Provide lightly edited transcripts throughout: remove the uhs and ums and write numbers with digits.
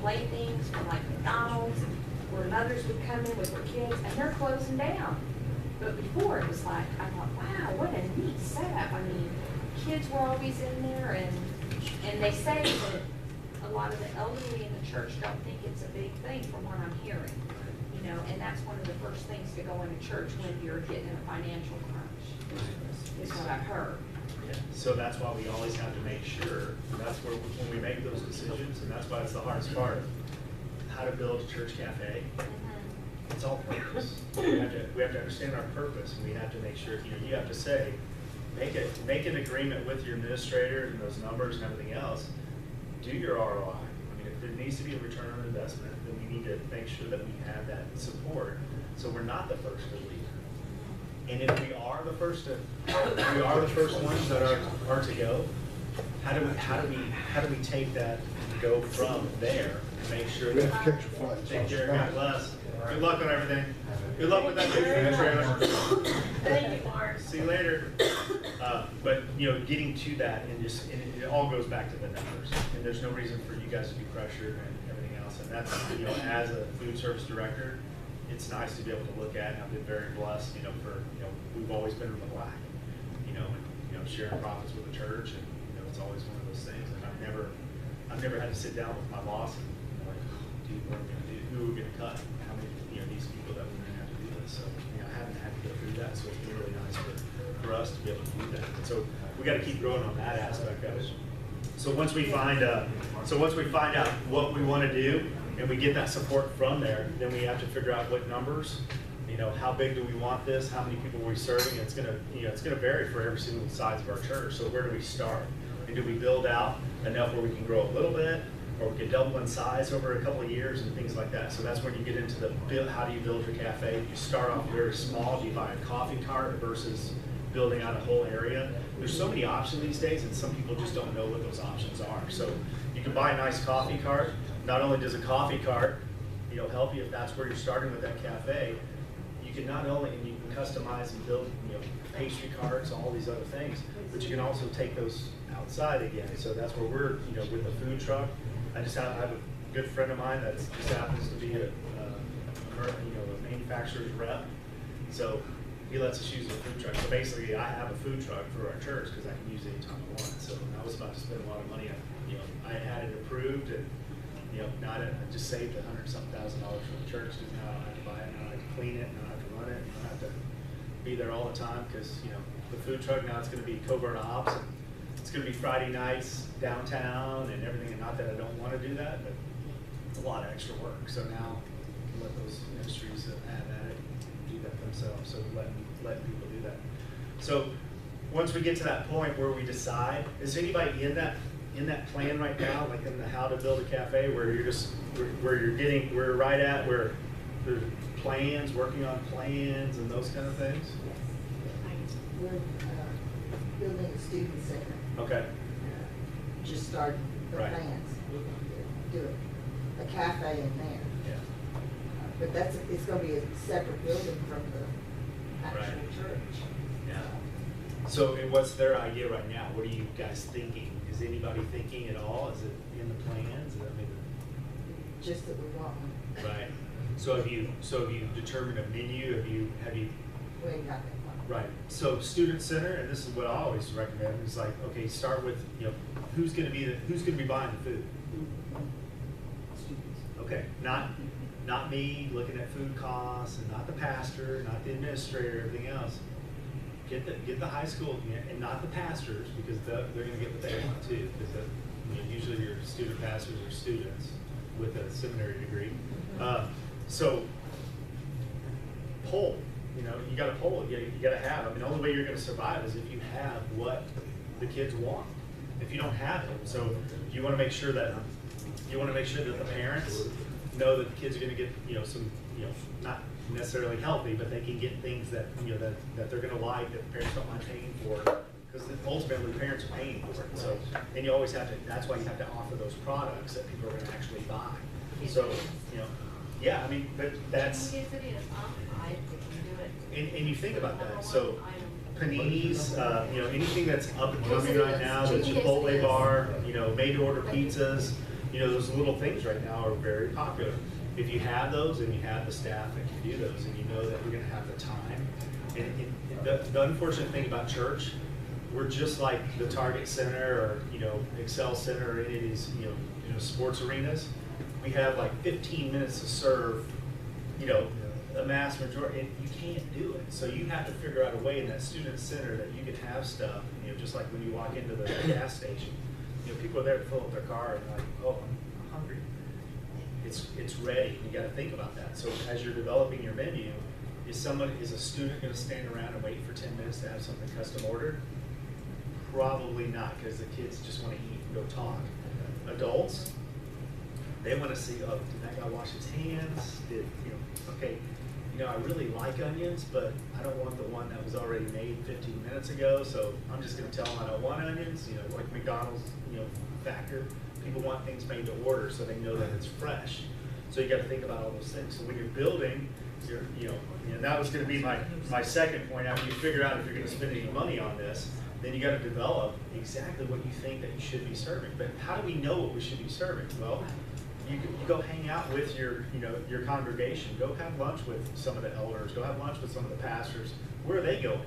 playthings from like McDonald's, where mothers would come in with their kids, and they're closing down. But before, it was like, I thought, wow, what a neat setup. I mean, kids were always in there, and they say that a lot of the elderly in the church don't think it's a big thing from what I'm hearing. You know, and that's one of the first things to go into church when you're getting in a financial crunch, is what I've heard. Yeah. So that's why we always have to make sure, and that's where, when we make those decisions, and that's why it's the hardest part, how to build a church cafe. It's all purpose. We have to understand our purpose, and we have to make sure, you have to say, make an agreement with your administrator and those numbers and everything else. Do your ROI. I mean, if there needs to be a return on investment, then we need to make sure that we have that support, so we're not the first to leave. And if we are the first ones that are to go, how do we take that and go from there and make sure We that have to catch your flight. take care, God bless. Good luck on everything. Good luck with that trailer. Thank you, Mark. See you later. But getting to that, and it all goes back to the numbers. And there's no reason for you guys to be pressured and everything else. And that's as a food service director, it's nice to be able to look at. And I've been very blessed. We've always been in the black. And sharing profits with the church, and it's always one of those things. And I've never had to sit down with my boss and like, dude, what are we gonna do? Who are we gonna cut? How many these people that we're gonna have to do this? So I haven't had to go through that. So it's been really nice for us to be able to do that. And so we got to keep growing on that aspect of it. So once we find out what we want to do, and we get that support from there, then we have to figure out what numbers. How big do we want this? How many people are we serving? It's gonna vary for every single size of our church. So where do we start? And do we build out enough where we can grow a little bit, or we can double in size over a couple of years and things like that? So that's when you get into the build. How do you build your cafe? You start off very small. Do you buy a coffee cart versus building out a whole area? There's so many options these days, and some people just don't know what those options are. So you can buy a nice coffee cart. Not only does a coffee cart, help you if that's where you're starting with that cafe, you can customize and build, pastry carts, all these other things, but you can also take those outside again. So that's where we're, with the food truck. I have a good friend of mine that just happens to be a manufacturer's rep. So he lets us use the food truck. So basically, I have a food truck for our church because I can use it anytime I want. So I was about to spend a lot of money on, I had it approved, and I just saved $100-something thousand for the church, because now I don't have to buy it, now I have to clean it, now I have to run it, and I have to be there all the time, because the food truck now, it's going to be covert ops, and it's going to be Friday nights downtown and everything. And not that I don't want to do that, but it's a lot of extra work. So now let those ministries that have at it do that themselves. So letting people do that. So once we get to that point where we decide, is anybody in that plan right now, like in the how to build a cafe, where we're right at where there's plans, working on plans and those kind of things? We're building a student center. Okay. Just starting the Right. plans. We're going to do a cafe in there. Yeah. But it's going to be a separate building from the actual Right. church. Yeah. So what's their idea right now? What are you guys thinking? Is anybody thinking at all? Is it in the plans? Just that we want one. Right. So have you determined a menu? Have you We ain't got that one. right. So student center, and this is what I always recommend, is like, okay, start with, who's gonna be buying the food? Students. Okay, not me looking at food costs, and not the pastor, not the administrator, everything else. Get the high school, and not the pastors, because they're gonna get what they want too, because usually your student pastors are students with a seminary degree. So poll, you got to poll it. You got to have. I mean, the only way you're going to survive is if you have what the kids want. If you don't have it, so you want to make sure that the parents know that the kids are going to get some not necessarily healthy, but they can get things that that they're going to like, that the parents don't mind paying for, because ultimately the parents are paying for it. So, and you always have to. That's why you have to offer those products that people are going to actually buy. So yeah, I mean, but that's. Yes, it is. I can do it. And you think about that. So paninis, anything that's up and coming right now, the Chipotle bar, made to order pizzas, you know, those little things right now are very popular. If you have those and you have the staff that can do those, and you know that you're gonna have the time, and the unfortunate thing about church, we're just like the Target Center or, you know, Excel Center or any of these, you know, sports arenas. We have like 15 minutes to serve, you know, a mass majority, and you can't do it. So you have to figure out a way in that student center that you can have stuff, you know, just like when you walk into the gas station. You know, people are there to fill up their car and they're like, oh, I'm hungry. It's ready. You got to think about that. So as you're developing your menu, is a student going to stand around and wait for 10 minutes to have something custom ordered? Probably not, because the kids just want to eat and go talk. Adults, they want to see, oh, did that guy wash his hands? Did, you know, okay, you know, I really like onions, but I don't want the one that was already made 15 minutes ago, so I'm just going to tell them I don't want onions, you know, like McDonald's, you know, factor. People want things made to order so they know that it's fresh. So you got to think about all those things. So when you're building, you know, and that was going to be my second point. After you figure out if you're going to spend any money on this, then you got to develop exactly what you think that you should be serving. But how do we know what we should be serving? Well, you go hang out with your, you know, your congregation. Go have lunch with some of the elders. Go have lunch with some of the pastors. Where are they going?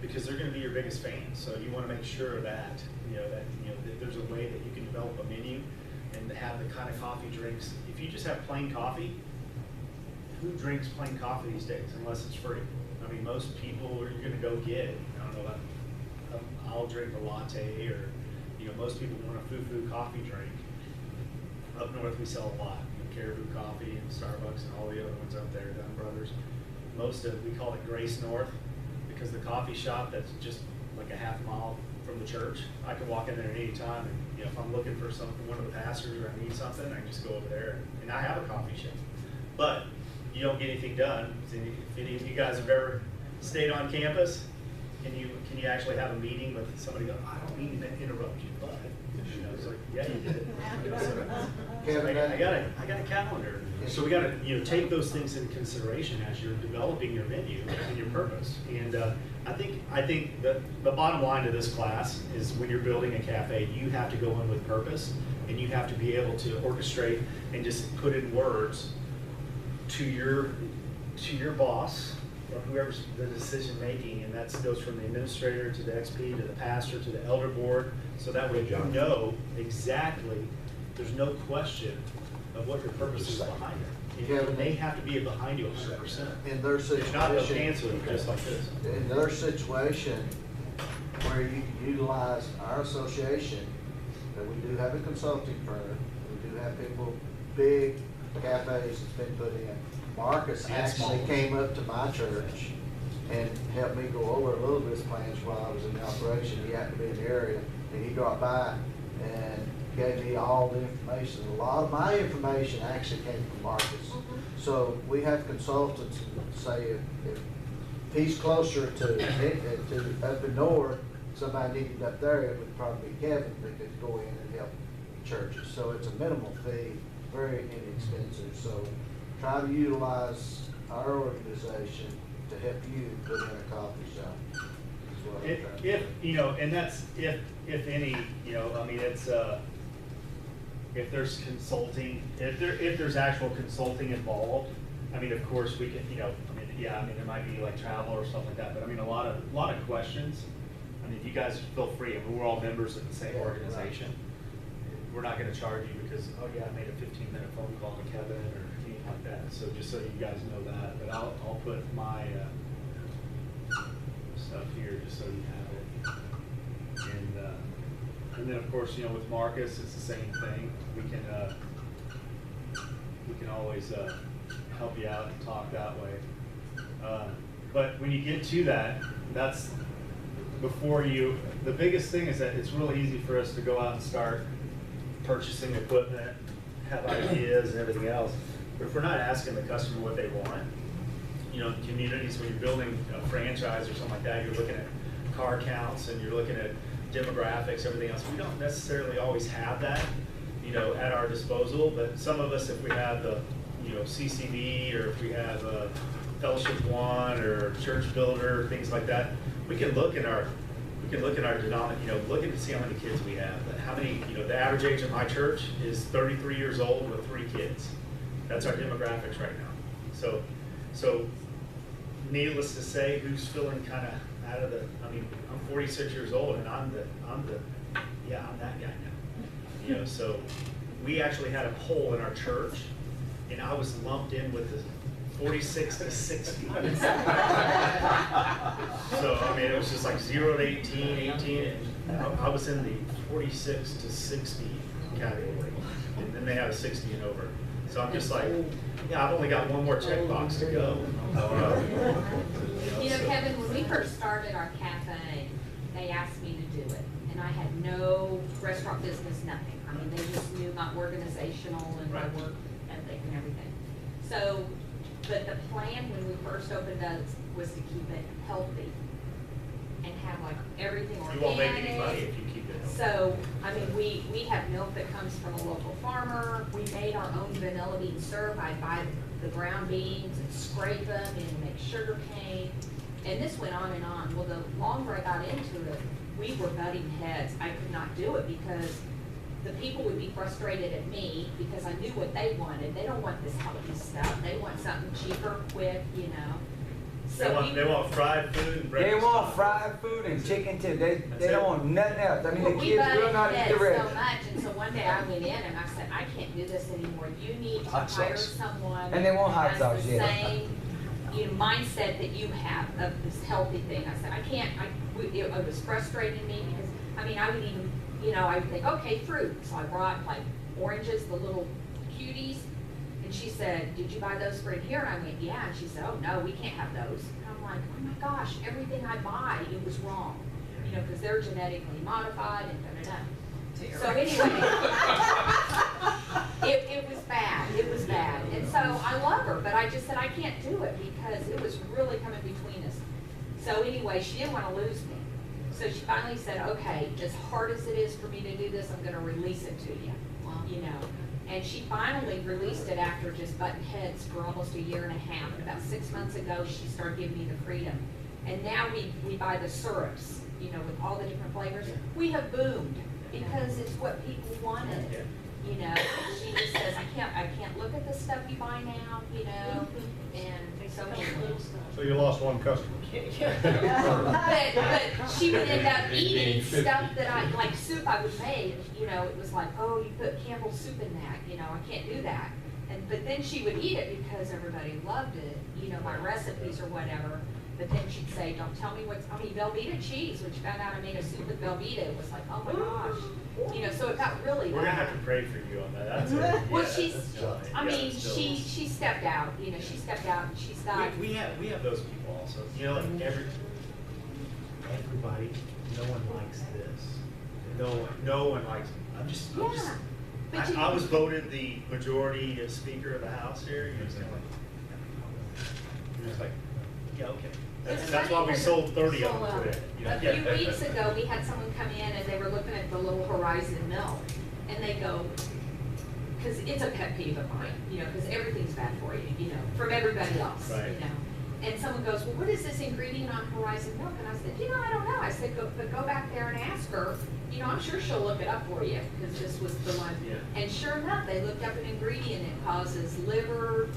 Because they're going to be your biggest fans. So you want to make sure that that there's a way that you can develop a menu and have the kind of coffee drinks. If you just have plain coffee, who drinks plain coffee these days unless it's free? I mean, most people are going to go get, I don't know, I'll drink a latte, or, you know, most people want a foo-foo coffee drink. Up north, we sell a lot. You know, Caribou Coffee and Starbucks and all the other ones up there, Dunn Brothers. We call it Grace North, because the coffee shop that's just like a half mile from the church, I can walk in there at any time, and, you know, if I'm looking for something, one of the pastors, or I need something, I can just go over there, and I have a coffee shop. But you don't get anything done. If any of you guys have ever stayed on campus, can you actually have a meeting with somebody? Go, I don't mean to interrupt you, but, you know, it's like, yeah, you did. You know, so I got a calendar. So we got to, you know, take those things into consideration as you're developing your menu and your purpose. And I think that the bottom line to this class is, when you're building a cafe, you have to go in with purpose, and you have to be able to orchestrate and just put in words to your boss, or whoever's the decision making, and that goes from the administrator to the XP to the pastor to the elder board, so that way you know exactly, there's no question of what your purpose is behind it. And they have to be behind you 100%. In their There's not no situation, cancel just like this. in their situation, where you can utilize our association, that we do have a consulting firm, we do have people, big cafes that's been put in. Marcus actually came up to my church and helped me go over a little bit of his plans while I was in the operation. He happened to be in the area, and he dropped by and gave me all the information. A lot of my information actually came from Marcus. So we have consultants who say if he's closer to up in north, somebody needed up there, it would probably be Kevin that could go in and help churches. So it's a minimal fee, very inexpensive. So try to utilize our organization to help you put in a coffee shop. is what I'm trying to If say. you know, and that's if any, you know, I mean, it's if there's consulting, if there's actual consulting involved, I mean, of course we can, you know, I mean, yeah, I mean, there might be like travel or something like that, but I mean, a lot of questions. I mean, you guys feel free. I mean, we're all members of the same organization. We're not going to charge you because, oh yeah, I made a 15-minute phone call to Kevin or anything like that. So just so you guys know that, but I'll put my stuff here just so you have it. And then of course, you know, with Marcus, it's the same thing. We can always help you out and talk that way. But when you get to that, that's before you. The biggest thing is that it's really easy for us to go out and start purchasing equipment, have ideas and everything else. But if we're not asking the customer what they want, you know, communities, when you're building a franchise or something like that, you're looking at car counts and you're looking at demographics, everything else. We don't necessarily always have that, you know, at our disposal. But some of us, if we have the, you know, CCD, or if we have Fellowship One or Church Builder, things like that, we can look at our we can look at our look at to see how many kids we have. How many, the average age of my church is 33 years old with 3 kids. That's our demographics right now. So needless to say, who's feeling kind of out of the, I'm 46 years old and I'm that guy now. So we actually had a poll in our church and I was lumped in with the 46 to 60. So, it was just like 0 to 18, 18, and I was in the 46 to 60 category. And then they have a 60 and over. So I'm just like, I've only got one more checkbox to go. Kevin, when we first started our cafe, they asked me to do it. And I had no restaurant business, nothing. They just knew my organizational and my work ethic and everything. So, but the plan when we first opened up was to keep it healthy and have like everything organic. You won't make any money if you keep it healthy. So, we have milk that comes from a local farmer. We made our own vanilla bean syrup. I buy the ground beans and scrape them and make sugar cane. And this went on and on. Well, the longer I got into it, we were butting heads. I could not do it because the people would be frustrated at me because I knew what they wanted. They don't want this healthy stuff. They want something cheaper, quick, So they want fried food and breakfast. They want fried food and chicken too. They don't want nothing else. The we kids will butted not eat heads the so rest. much, and so one day I went in and I said, I can't do this anymore. You need to Hot hire sauce. someone And they want hot who sauce, has the yeah. same mindset that you have of this healthy thing. I said, I can't. It was frustrating me because I would even. I would think, okay, fruit. So I brought like oranges, the little cuties. And she said, did you buy those for in here? And I went, yeah. And she said, oh no, we can't have those. And I'm like, oh my gosh, everything I buy, it was wrong. Because they're genetically modified and da-da-da. So anyway, it was bad. It was bad. And so I love her, but I just said, I can't do it because it was really coming between us. So anyway, she didn't want to lose me. So she finally said, okay, as hard as it is for me to do this, I'm going to release it to you, And she finally released it after just butting heads for almost a year and a half. And about 6 months ago, she started giving me the freedom. And now we buy the syrups, with all the different flavors. We have boomed because it's what people wanted, And she just says, I can't look at the stuff you buy now, And so anyway. So you lost one customer. But she would end up eating stuff that like soup I would make, it was like, oh, you put Campbell's soup in that, I can't do that. But then she would eat it because everybody loved it, my recipes or whatever. But then she'd say, don't tell me Velveeta cheese, when she found out I made a soup with Velveeta, it was like, oh my gosh. So it got really bad. We're going to have to pray for you on that. Well, she stepped out, she stepped out and she's got. We have those people also. Everybody, no one likes this. No one likes it. I was voted the majority speaker of the House here. It's kind of like, yeah, okay. That's why we sold 30 of them today. A few weeks ago, we had someone come in and they were looking at the little Horizon milk, and they go, because it's a pet peeve of mine, because everything's bad for you, from everybody else, Right. And someone goes, well, what is this ingredient on Horizon milk? And I said, I don't know. I said, go back there and ask her. I'm sure she'll look it up for you, because this was the one. Yeah. And sure enough, they looked up an ingredient that causes liver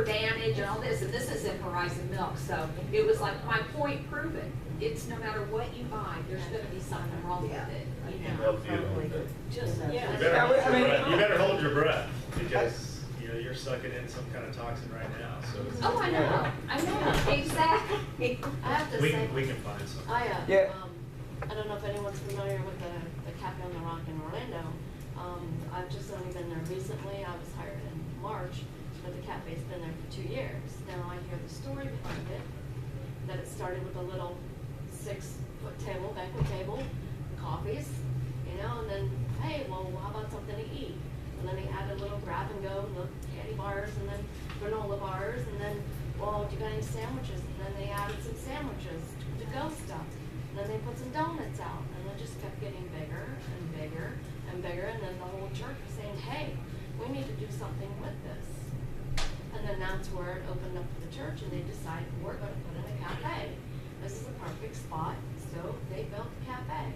damage and all this, and this is in Horizon milk. So it was like my point proven. It's no matter what you buy, there's going to be something wrong with it. You better hold your breath because you're sucking in some kind of toxin right now. So oh, I know, exactly. I have to say, we can find some. I don't know if anyone's familiar with the Cafe on the Rock in Orlando. I've just only been there recently. I was hired in March, but the cafe's been there for 2 years. Now I hear the story behind it, that it started with a little 6-foot table, banquet table, coffees, and then, hey, well, how about something to eat? And then they added a little grab and go, the candy bars, and then granola bars, and then, well, do you got any sandwiches? And then they added some sandwiches to go stuff. And then they put some donuts out, and it just kept getting bigger and bigger and bigger. And then the whole church was saying, hey, we need to do something with this. And then that's where it opened up for the church, and they decided we're going to put in a cafe. This is a perfect spot. It's so they built a cafe.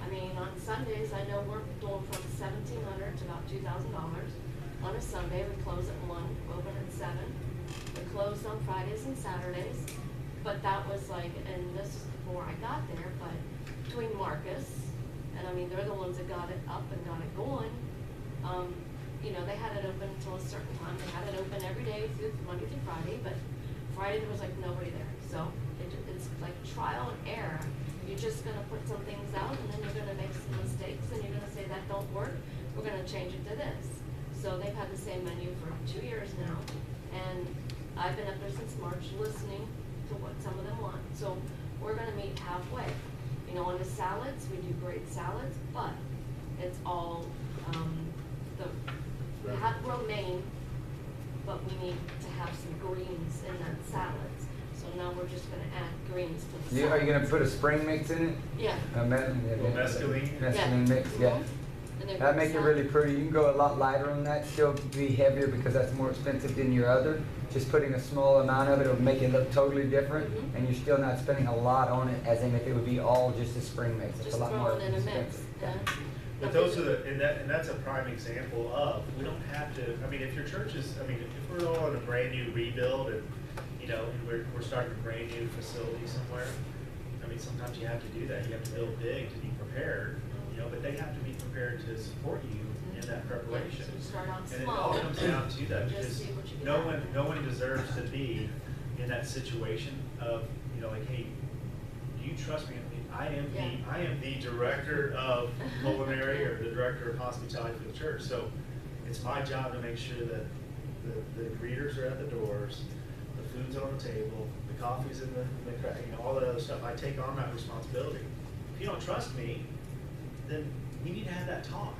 I mean, on Sundays, I know we're doing from $1,700 to about $2,000. On a Sunday, we close at 1, open at 7. We closed on Fridays and Saturdays, but that was like, and this is before I got there, but between Marcus, and I mean, they're the ones that got it up and got it going. You know, they had it open until a certain time. They had it open every day through Monday through Friday, but Friday there was like nobody there. So it's like trial and error. You're just gonna put some things out and then you're gonna make some mistakes and you're gonna say that don't work. We're gonna change it to this. So they've had the same menu for 2 years now. And I've been up there since March listening to what some of them want. So we're gonna meet halfway. You know, on the salads, we do great salads, but it's all, we have romaine, but we need to have some greens in that salads. So now we're just gonna add greens to the Are salad. you gonna put a spring mix in it? Yeah. Mescaline. Mescaline mix, yeah. And they're That great make it salad. really pretty. You can go a lot lighter on that, still be heavier because that's more expensive than your other. Just putting a small amount of it will make it look totally different, Mhm. and you're still not spending a lot on it, as in if it would be all just a spring mix. It's Just a lot throw more it in a mix. expensive. Yeah. But those are the, and that's a prime example of, we don't have to, I mean, if your church is, I mean, if we're all in a brand new rebuild and, you know, and we're starting a brand new facility somewhere, I mean, sometimes you have to do that. You have to build big to be prepared, you know, but they have to be prepared to support you in that preparation. So you start out And it small. all comes down to that, Just because see what you can no have. one deserves to be in that situation of, you know, like, hey, do you trust me? I am the director of culinary or the director of hospitality for the church. So it's my job to make sure that the greeters are at the doors, the food's on the table, the coffee's in the you know, all that other stuff. I take on that responsibility. If you don't trust me, then we need to have that talk.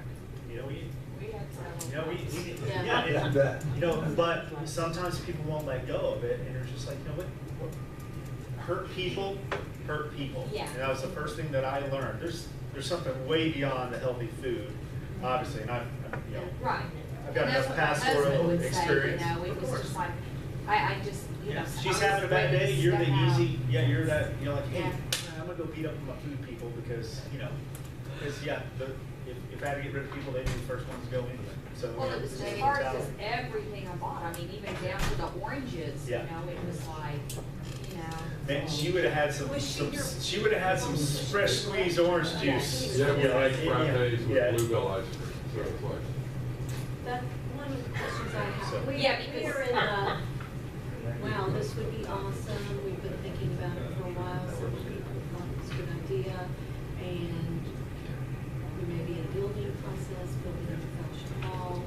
You know, We had you know, several. Yeah. you know, but sometimes people won't let go of it, and they're just like, you know what? Hurt people. Yeah. And that was the first thing that I learned. There's something way beyond the healthy food, obviously, and you know, Right. I've got And that's enough what my husband pastoral would say, experience. You know, it Of was course. just like, I just, you know. Yeah, I she's was having a bad ready day, to you're the step out. easy, yeah, you're that, you know, like, hey, Yeah. I'm gonna go beat up my food people because, you know, because, yeah, if I had to get rid of people, they'd be the first ones to go anyway. So, Well, you know, it was it's as a far as mentality. just everything I bought, I mean, even down to the oranges, you Yeah. know, it was like, you know. Man, she would have had some, she would have had some fresh squeezed orange juice. Yeah, we You know, had like, frappes yeah. with bluebell ice cream, so it's like. That, one of the questions I have, So- Yeah, because- we're in wow, this would be awesome, we've been thinking about it for a while, some people thought it was a good idea, and we may be in a building process, building a function hall.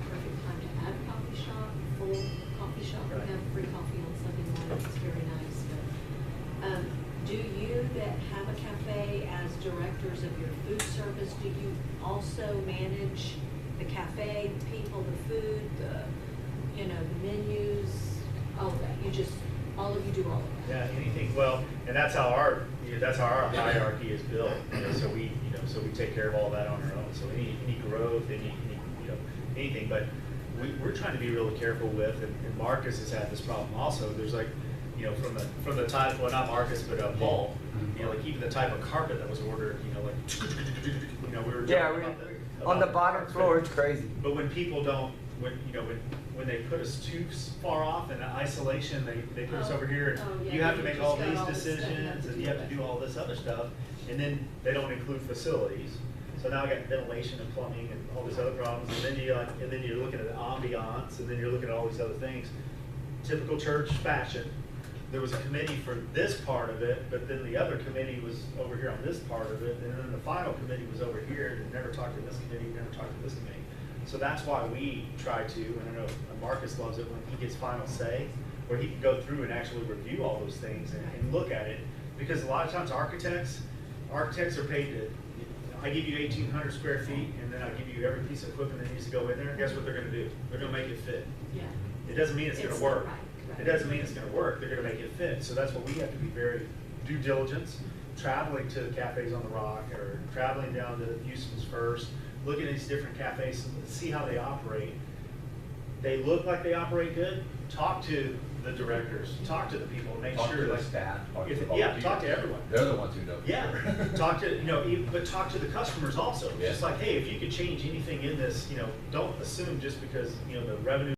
Perfect time to add a coffee shop, full coffee shop, we Right. have free coffee on Sunday mornings, it's very nice, but, do you that have a cafe as directors of your food service, do you also manage the cafe, the people, the food, the, you know, the menus, all of that? You just, all of you do all of that? Yeah, anything, well, and that's how our hierarchy is built, you know, so we take care of all that on our own. So any growth, any, you know, anything, but we're trying to be really careful with, and Marcus has had this problem also. There's like, you know, from the type, well, not Marcus, but Paul, you know, like even the type of carpet that was ordered, you know, like, you know, we were Yeah, joking on the about bottom carpet. floor, it's crazy. But when people don't, when they put us too far off in isolation, they put us over here, and yeah, you have to you make just all got these all this stuff you have decisions, to and do you have to that. do all this other stuff, and then they don't include facilities. So now I got ventilation and plumbing and all these other problems, and then you're looking at the ambiance, and then you're looking at all these other things. Typical church fashion. There was a committee for this part of it, but then the other committee was over here on this part of it, and then the final committee was over here, and never talked to this committee, never talked to this committee. So that's why we try to, and I know Marcus loves it when he gets final say, where he can go through and actually review all those things and look at it. Because a lot of times architects are paid to, I give you 1,800 square feet, and then I give you every piece of equipment that needs to go in there. Guess what they're gonna do? They're gonna make it fit. Yeah. It doesn't mean it's gonna work. Right. It doesn't mean it's gonna work. They're gonna make it fit. So that's what we have to be very due diligence, traveling to the cafes on the Rock or traveling down to Houston's First, looking at these different cafes and see how they operate. they look like they operate good, talk to the directors, talk to the people, and make Talk sure. to the like, staff, talk to if- the Yeah, volunteers. talk to everyone. They're the ones who know. Yeah, talk to, but talk to the customers also. Yeah. Just like, hey, if you could change anything in this, don't assume just because, the revenue